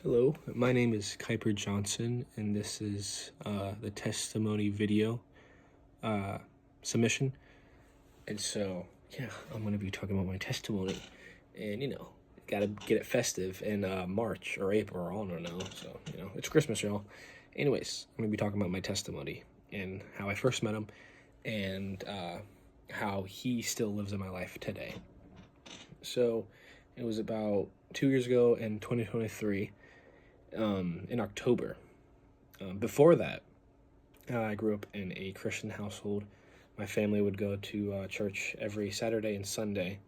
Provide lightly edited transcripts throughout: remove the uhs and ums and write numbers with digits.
Hello, my name is Kuiper Johnson, and this is the testimony video submission. And so, yeah, I'm going to be talking about my testimony. And, got to get it festive in March or April, or I don't know. So, it's Christmas, y'all. Anyways, I'm going to be talking about my testimony and how I first met him and how he still lives in my life today. So, it was about 2 years ago in 2023. In October. Before that, I grew up in a Christian household. My family would go to church every Saturday and Sunday,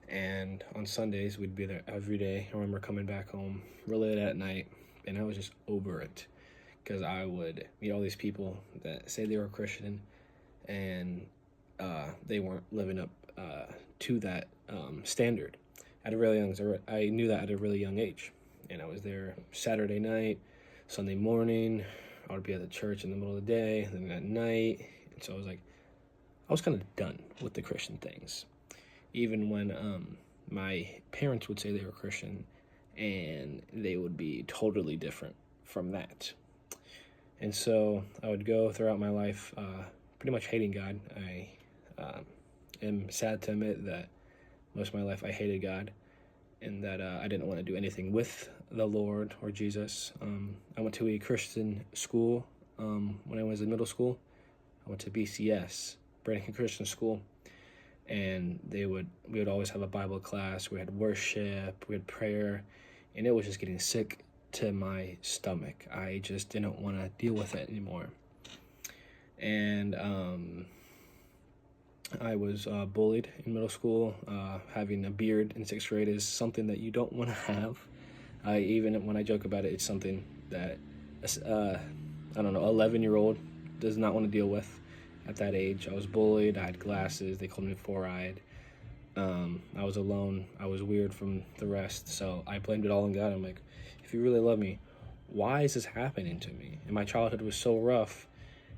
and on Sundays we'd be there every day. I remember coming back home really late at night, and I was just over it because I would meet all these people that say they were Christian, and they weren't living up to that standard. At a really young, I knew that at a really young age. And I was there Saturday night, Sunday morning. I would be at the church in the middle of the day, and then at night. And so I was kind of done with the Christian things. Even when my parents would say they were Christian, and they would be totally different from that. And so I would go throughout my life pretty much hating God. I am sad to admit that most of my life I hated God, and that I didn't want to do anything with the Lord or Jesus. I went to a Christian school when I was in middle school. I went to BCS, Brandon Christian School, and we would always have a Bible class. We had worship, we had prayer, and it was just getting sick to my stomach. I just didn't want to deal with it anymore. And I was bullied in middle school. Having a beard in 6th grade is something that you don't want to have. Even when I joke about it, it's something that, 11-year-old does not want to deal with at that age. I was bullied. I had glasses. They called me four-eyed. I was alone. I was weird from the rest. So I blamed it all on God. I'm like, if you really love me, why is this happening to me? And my childhood was so rough.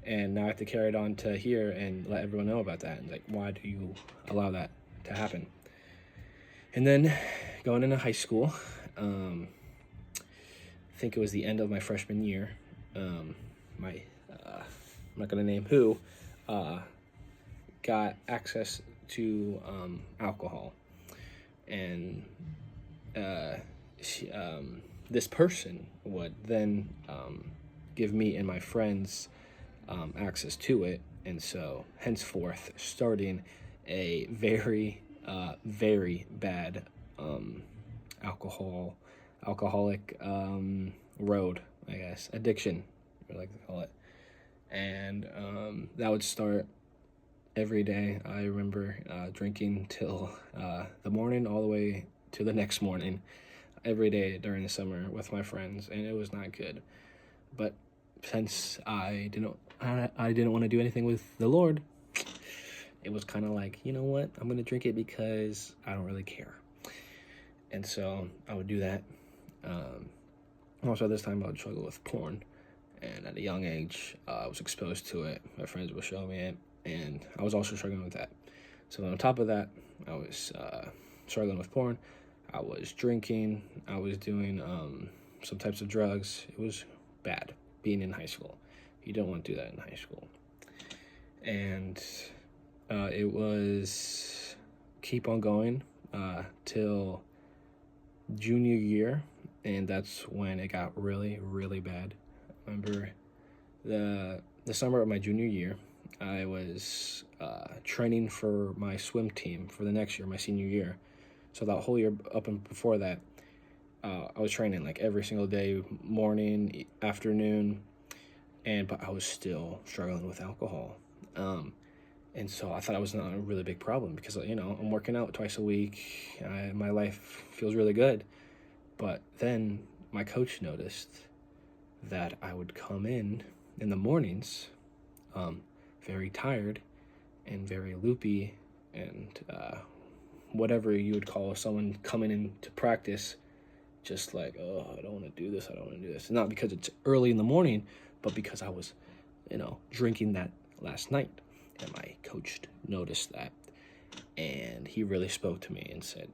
And now I have to carry it on to here and let everyone know about that. And like, why do you allow that to happen? And then going into high school, I think it was the end of my freshman year. I'm not going to name who, got access to alcohol. And this person would then give me and my friends access to it, and so henceforth starting a very very bad alcoholic road, I guess, addiction, I like to call it. And that would start every day. I remember drinking till the morning, all the way to the next morning, every day during the summer with my friends, and it was not good. But since I didn't want to do anything with the Lord, it was kind of like, you know what, I'm going to drink it because I don't really care. And so I would do that. Also at this time I would struggle with porn, and at a young age I was exposed to it. My friends would show me it, and I was also struggling with that. So on top of that, I was struggling with porn. I was drinking. I was doing some types of drugs. It was bad being in high school. You don't want to do that in high school. And it was keep on going till junior year, and that's when it got really, really bad. I remember the summer of my junior year, I was training for my swim team for the next year, my senior year. So that whole year up and before that, I was training like every single day, morning, afternoon, but I was still struggling with alcohol. And so I thought it was not a really big problem because, I'm working out twice a week. My life feels really good. But then my coach noticed that I would come in the mornings very tired and very loopy, and whatever you would call someone coming in to practice, just like, oh, I don't want to do this, I don't want to do this. Not because it's early in the morning, but because I was, drinking that last night. And my coach noticed that, and he really spoke to me and said,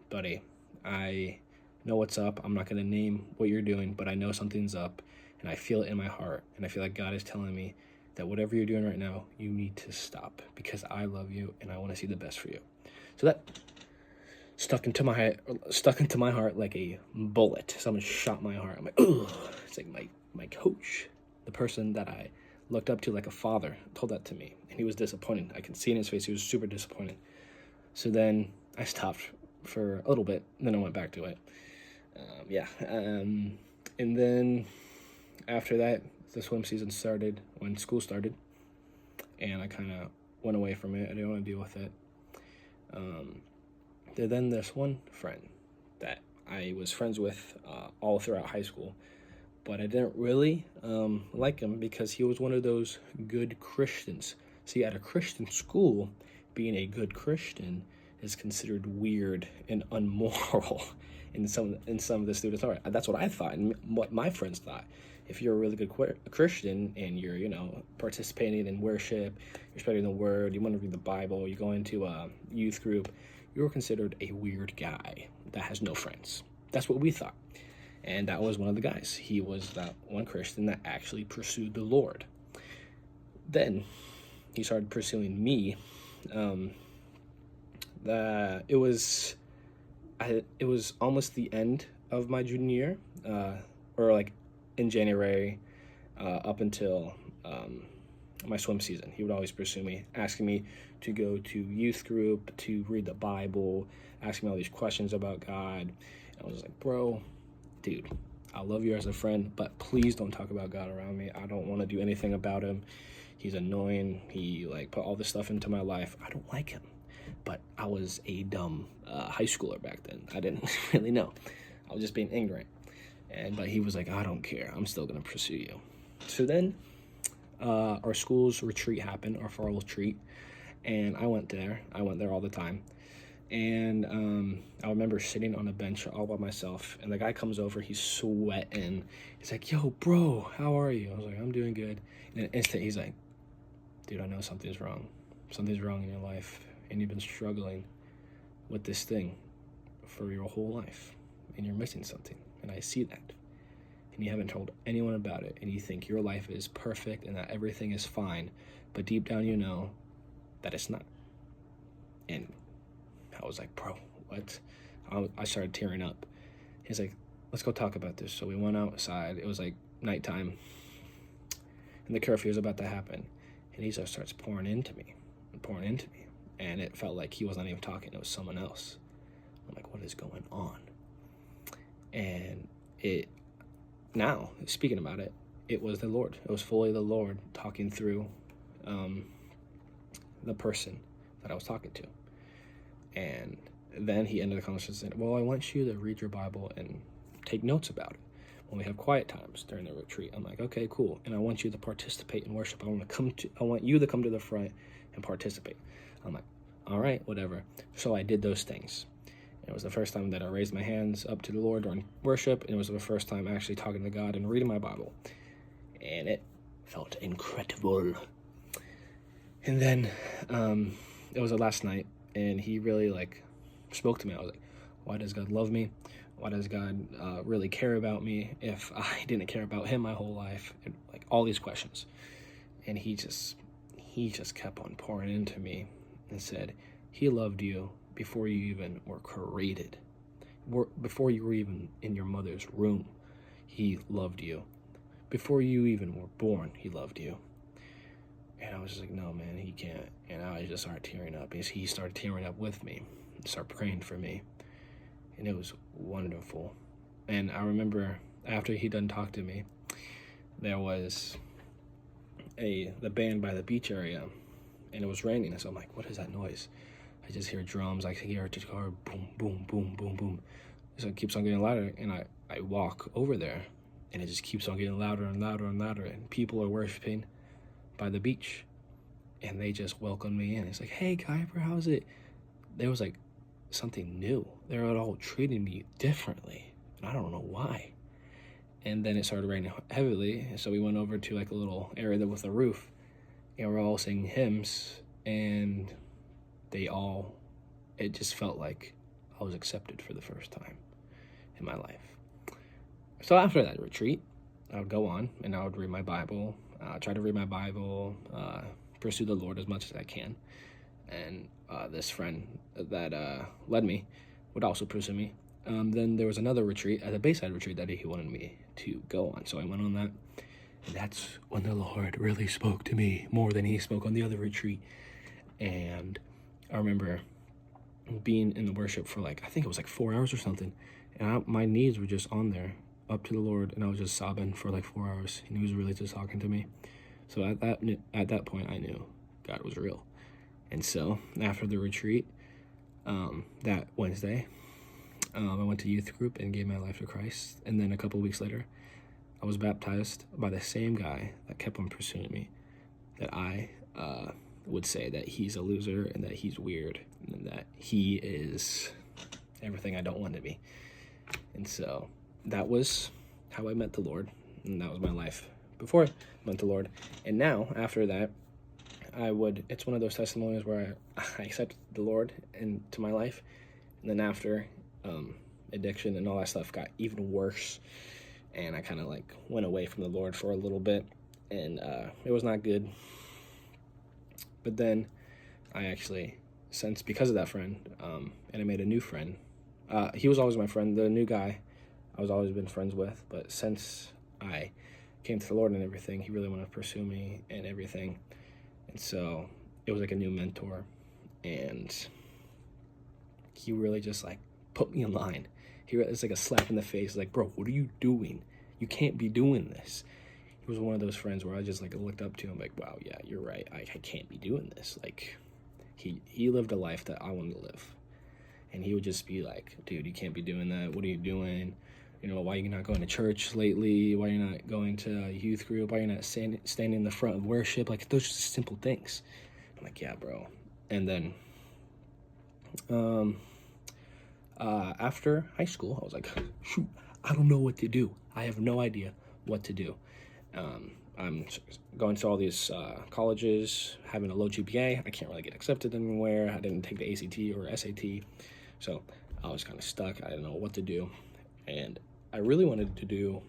buddy, I know what's up. I'm not going to name what you're doing, but I know something's up, and I feel it in my heart, and I feel like God is telling me that whatever you're doing right now, you need to stop, because I love you and I want to see the best for you. So that stuck into my heart like a bullet. Someone shot my heart. I'm like, ugh. It's like my coach, the person that I looked up to like a father, told that to me, and he was disappointed. I could see in his face he was super disappointed. So then I stopped for a little bit, and then I went back to it. And then after that, the swim season started when school started, and I kind of went away from it. I didn't want to deal with it. Then there's one friend that I was friends with all throughout high school, but I didn't really like him because he was one of those good Christians. See, at a Christian school, being a good Christian is considered weird and unmoral in some of the students are. That's what I thought, and what my friends thought. If you're a really good Christian and you're, participating in worship, you're studying the Word, you want to read the Bible, you're going to a youth group, you're considered a weird guy that has no friends. That's what we thought. And that was one of the guys. He was that one Christian that actually pursued the Lord. Then he started pursuing me. It was almost the end of my junior year, or like in January, up until my swim season. He would always pursue me, asking me to go to youth group, to read the Bible, asking me all these questions about God. And I was like, bro, dude, I love you as a friend, but please don't talk about God around me. I don't want to do anything about him. He's annoying. He put all this stuff into my life. I don't like him. But I was a dumb high schooler back then. I didn't really know. I was just being ignorant. But he was like, I don't care. I'm still going to pursue you. So then our school's retreat happened, our fall retreat. And I went there. all the time. And I remember sitting on a bench all by myself. And the guy comes over. He's sweating. He's like, yo, bro, how are you? I was like, I'm doing good. In an instant, he's like, dude, I know something's wrong. Something's wrong in your life. And you've been struggling with this thing for your whole life, and you're missing something, and I see that, and you haven't told anyone about it, and you think your life is perfect and that everything is fine, but deep down you know that it's not. And I was like, bro, what? I started tearing up. He's like, let's go talk about this. So we went outside. It was like nighttime, and the curfew was about to happen, and he just starts pouring into me. And it felt like he wasn't even talking. It was someone else. I'm like, what is going on? And speaking about it, it was the Lord. It was fully the Lord talking through the person that I was talking to. And then he ended the conversation saying, well, I want you to read your Bible and take notes about it when we have quiet times during the retreat. I'm like, okay, cool. And I want you to participate in worship. I want you to come to the front and participate. I'm like, all right, whatever. So I did those things. It was the first time that I raised my hands up to the Lord during worship, and it was the first time actually talking to God and reading my Bible. And it felt incredible. And then it was the last night, and he really spoke to me. I was like, why does God love me? Why does God really care about me if I didn't care about him my whole life? And all these questions. And he just kept on pouring into me and said, he loved you before you even were created. Before you were even in your mother's womb, he loved you. Before you even were born, he loved you. And I was just like, no, man, he can't. And I just started tearing up. He started tearing up with me and started praying for me. And it was wonderful. And I remember after he done talked to me, there was the band by the beach area, and it was raining. So I'm like, what is that noise? I just hear drums. I hear a guitar, boom, boom, boom, boom, boom. So it keeps on getting louder, and I walk over there, and it just keeps on getting louder and louder and louder, and people are worshiping by the beach, and they just welcome me in. It's like, hey, Kuiper, how's it? There was something new. They were all treating me differently, and I don't know why. And then it started raining heavily, so we went over to a little area with a roof, and we're all singing hymns, and it just felt like I was accepted for the first time. in my life. So after that retreat, I would go on and I would read my Bible, try to read my Bible, pursue the Lord as much as I can. And this friend that led me would also pursue me. Then there was another retreat, at the Bayside retreat, that he wanted me to go on. So I went on that. And that's when the Lord really spoke to me more than he spoke on the other retreat. And I remember being in the worship for I think it was 4 hours or something. And my knees were just on there, up to the Lord. And I was just sobbing for 4 hours. And he was really just talking to me. So at that point, I knew God was real. And so after the retreat, that Wednesday, I went to youth group and gave my life to Christ. And then a couple weeks later, I was baptized by the same guy that kept on pursuing me, that I would say that he's a loser and that he's weird and that he is everything I don't want to be. And so that was how I met the Lord, and that was my life before I met the Lord. And now, after that, it's one of those testimonies where I accepted the Lord into my life, and then after, addiction and all that stuff got even worse, and I kind of went away from the Lord for a little bit, and it was not good. But then I actually, because of that friend, and I made a new friend. He was always my friend. The new guy I was always been friends with, but since I came to the Lord and everything, he really wanted to pursue me and everything. And so it was a new mentor, and he really just put me in line. It's a slap in the face, bro, what are you doing? You can't be doing this. He was one of those friends where I just looked up to him, wow, yeah, you're right. I can't be doing this. He lived a life that I wanted to live. And he would just be dude, you can't be doing that. What are you doing? Why are you not going to church lately? Why are you not going to a youth group? Why are you not standing in the front of worship? Those are just simple things. I'm yeah, bro. And then after high school, I was shoot, I don't know what to do. I have no idea what to do. I'm going to all these colleges, having a low GPA. I can't really get accepted anywhere. I didn't take the ACT or SAT. So I was kind of stuck. I didn't know what to do. And I really wanted to do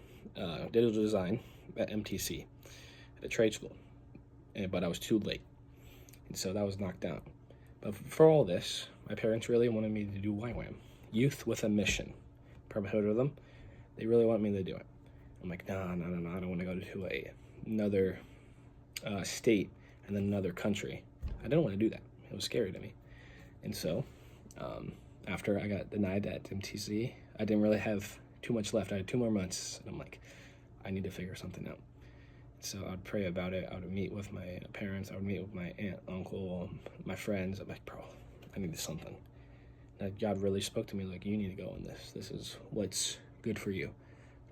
digital design at MTC, at a trade school. But I was too late. And so that was knocked down. But for all this, my parents really wanted me to do YWAM, Youth with a Mission. Probably heard of them. They really want me to do it. I'm no, I don't want to go to another state and then another country. I didn't want to do that. It was scary to me. And so after I got denied at MTC, I didn't really have too much left. I had 2 more months, and I'm I need to figure something out. So I'd pray about it. I would meet with my parents. I would meet with my aunt, uncle, my friends. I'm bro, I need something. And God really spoke to me you need to go on this. This is what's good for you.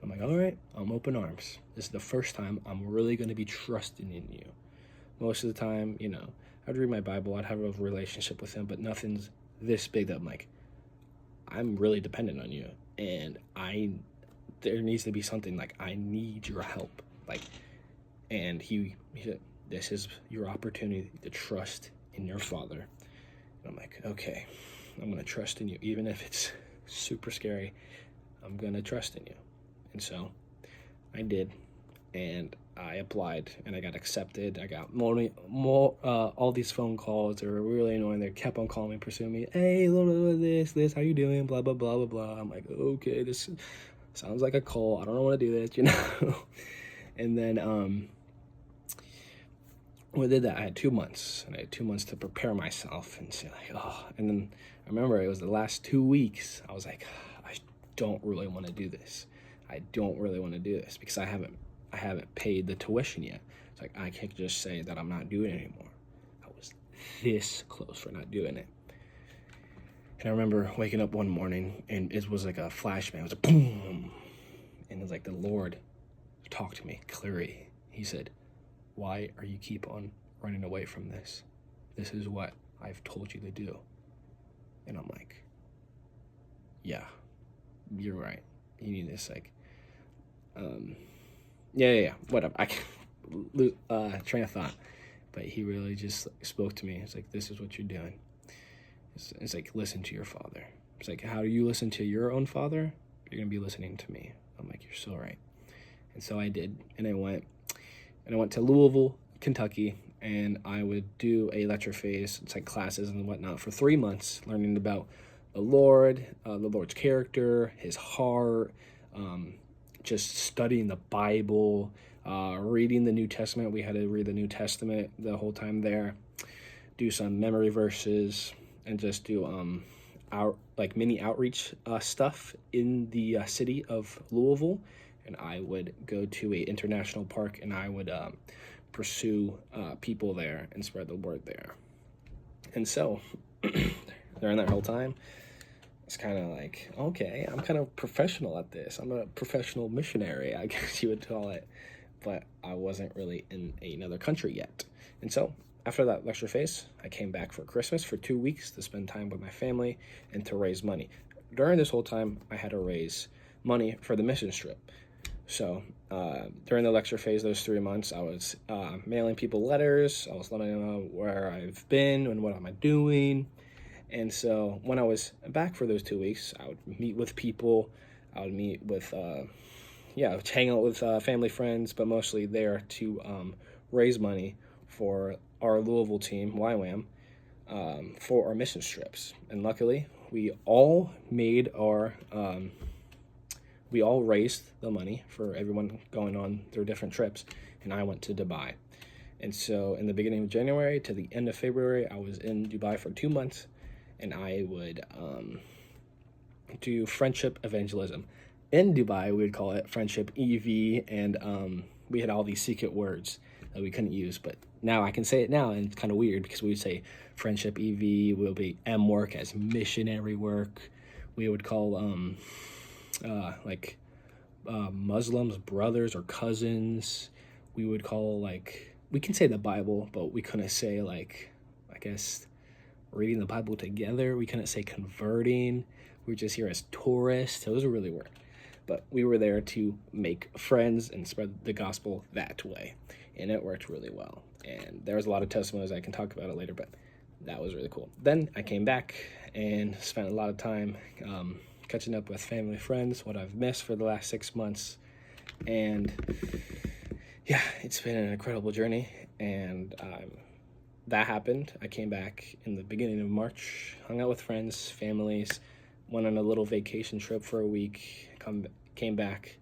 I'm all right, I'm open arms. This is the first time I'm really going to be trusting in you. Most of the time, I'd read my Bible, I'd have a relationship with him, but nothing's this big that I'm really dependent on you. And there needs to be something I need your help. And he said, this is your opportunity to trust in your Father. And I'm okay, I'm going to trust in you. Even if it's super scary, I'm going to trust in you. And so I did, and I applied, and I got accepted. I got more all these phone calls. They were really annoying. They kept on calling me, pursuing me. Hey, this, how you doing? Blah, blah, blah, blah, blah. I'm okay, this sounds like a call. I don't know what to do this, And then when I did that, I had 2 months, and I had 2 months to prepare myself and say and then I remember it was the last 2 weeks. I was I don't really want to do this. I don't really want to do this because I haven't paid the tuition yet. It's I can't just say that I'm not doing it anymore. I was this close for not doing it. And I remember waking up one morning, and it was a flashbang. It was boom. And it was the Lord talked to me clearly. He said, why are you keep on running away from this? This is what I've told you to do. And I'm yeah, you're right. You need this, yeah, whatever. I can't train of thought. But he really just spoke to me. It's this is what you're doing. It's listen to your Father. It's how do you listen to your own father? You're going to be listening to me. I'm like, you're so right. And so I did. And I went to Louisville, Kentucky, and I would do a lecture phase. It's like classes and whatnot for 3 months, learning about the Lord's character, his heart, just studying the Bible, reading the New Testament. We had to read the New Testament the whole time there, do some memory verses, and just do mini outreach stuff in the city of Louisville. And I would go to a international park, and I would pursue people there and spread the word there. And so during that whole time, it's kind of like, okay, I'm kind of professional at this. I'm a professional missionary, I guess you would call it. But I wasn't really in another country yet. And so after that lecture phase, I came back for Christmas for 2 weeks to spend time with my family and to raise money. During this whole time, I had to raise money for the mission trip. So during the lecture phase, those 3 months, I was mailing people letters. I was letting them know where I've been and what am I doing. And so when I was back for those 2 weeks, I would meet with people. I would meet with, hang out with family, friends, but mostly there to raise money for our Louisville team, YWAM, for our mission trips. And luckily, we all raised the money for everyone going on their different trips, and I went to Dubai. And so in the beginning of January to the end of February, I was in Dubai for 2 months, and I would do friendship evangelism. In Dubai, we would call it friendship EV, and we had all these secret words that we couldn't use, but now I can say it now, and it's kind of weird because we would say friendship EV, we'll be M work as missionary work. We would call Muslims brothers or cousins. We would call we can say the Bible, but we couldn't say reading the Bible together. We couldn't say converting. We were just here as tourists. It was really weird. But we were there to make friends and spread the gospel that way. And it worked really well. And there was a lot of testimonies. I can talk about it later, but that was really cool. Then I came back and spent a lot of time catching up with family, friends, what I've missed for the last 6 months. And yeah, it's been an incredible journey. And that happened. I came back in the beginning of March, hung out with friends, families, went on a little vacation trip for a week, came back,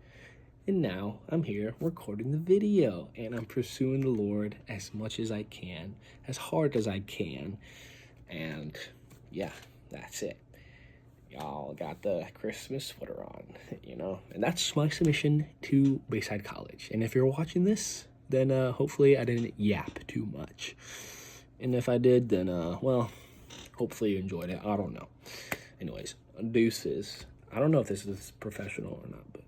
and now I'm here recording the video, and I'm pursuing the Lord as much as I can, as hard as I can, and yeah, that's it. Y'all got the Christmas sweater on, and that's my submission to Bayside College. And if you're watching this, then hopefully I didn't yap too much. And if I did, then, hopefully you enjoyed it. I don't know. Anyways, deuces. I don't know if this is professional or not, but